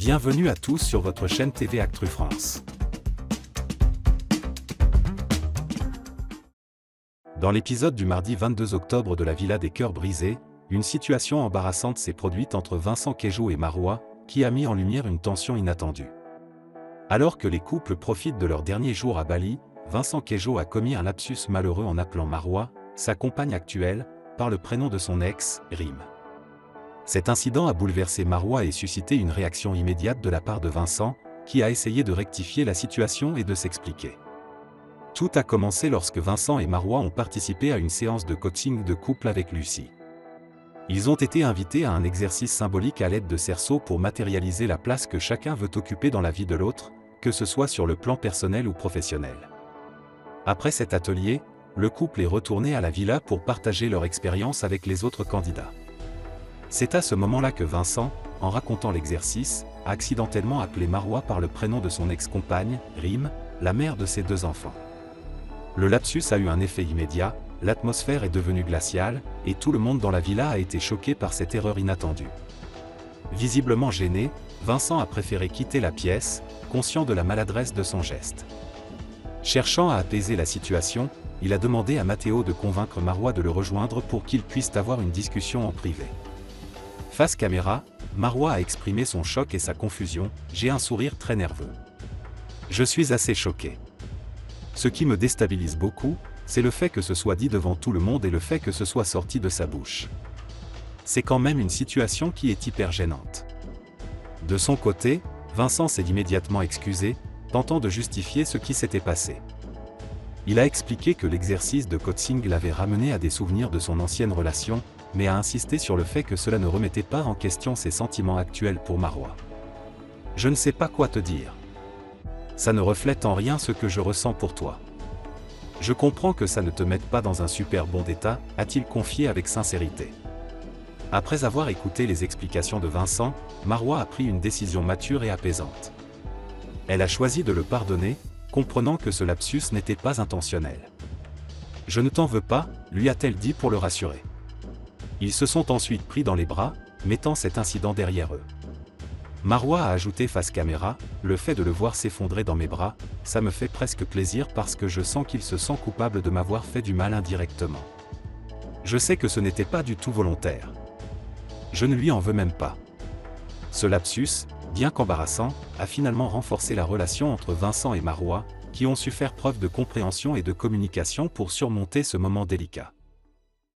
Bienvenue à tous sur votre chaîne TV Actu France. Dans l'épisode du mardi 22 octobre de la Villa des Cœurs Brisés, une situation embarrassante s'est produite entre Vincent Caigéo et Marois, qui a mis en lumière une tension inattendue. Alors que les couples profitent de leur dernier jour à Bali, Vincent Caigéo a commis un lapsus malheureux en appelant Marois, sa compagne actuelle, par le prénom de son ex, Rim. Cet incident a bouleversé Marois et suscité une réaction immédiate de la part de Vincent, qui a essayé de rectifier la situation et de s'expliquer. Tout a commencé lorsque Vincent et Marois ont participé à une séance de coaching de couple avec Lucie. Ils ont été invités à un exercice symbolique à l'aide de cerceaux pour matérialiser la place que chacun veut occuper dans la vie de l'autre, que ce soit sur le plan personnel ou professionnel. Après cet atelier, le couple est retourné à la villa pour partager leur expérience avec les autres candidats. C'est à ce moment-là que Vincent, en racontant l'exercice, a accidentellement appelé Marois par le prénom de son ex-compagne, Rim, la mère de ses deux enfants. Le lapsus a eu un effet immédiat, l'atmosphère est devenue glaciale, et tout le monde dans la villa a été choqué par cette erreur inattendue. Visiblement gêné, Vincent a préféré quitter la pièce, conscient de la maladresse de son geste. Cherchant à apaiser la situation, il a demandé à Matteo de convaincre Marois de le rejoindre pour qu'ils puissent avoir une discussion en privé. Face caméra, Marois a exprimé son choc et sa confusion, « J'ai un sourire très nerveux. Je suis assez choqué. Ce qui me déstabilise beaucoup, c'est le fait que ce soit dit devant tout le monde et le fait que ce soit sorti de sa bouche. C'est quand même une situation qui est hyper gênante. » De son côté, Vincent s'est immédiatement excusé, tentant de justifier ce qui s'était passé. Il a expliqué que l'exercice de coaching l'avait ramené à des souvenirs de son ancienne relation, mais a insisté sur le fait que cela ne remettait pas en question ses sentiments actuels pour Marois. « Je ne sais pas quoi te dire. Ça ne reflète en rien ce que je ressens pour toi. Je comprends que ça ne te mette pas dans un super bon état, a-t-il confié avec sincérité. Après avoir écouté les explications de Vincent, Marois a pris une décision mature et apaisante. Elle a choisi de le pardonner, comprenant que ce lapsus n'était pas intentionnel. « Je ne t'en veux pas », lui a-t-elle dit pour le rassurer. Ils se sont ensuite pris dans les bras, mettant cet incident derrière eux. Marois a ajouté face caméra, « Le fait de le voir s'effondrer dans mes bras, ça me fait presque plaisir parce que je sens qu'il se sent coupable de m'avoir fait du mal indirectement. Je sais que ce n'était pas du tout volontaire. Je ne lui en veux même pas. » Ce lapsus, bien qu'embarrassant, a finalement renforcé la relation entre Vincent et Marois, qui ont su faire preuve de compréhension et de communication pour surmonter ce moment délicat.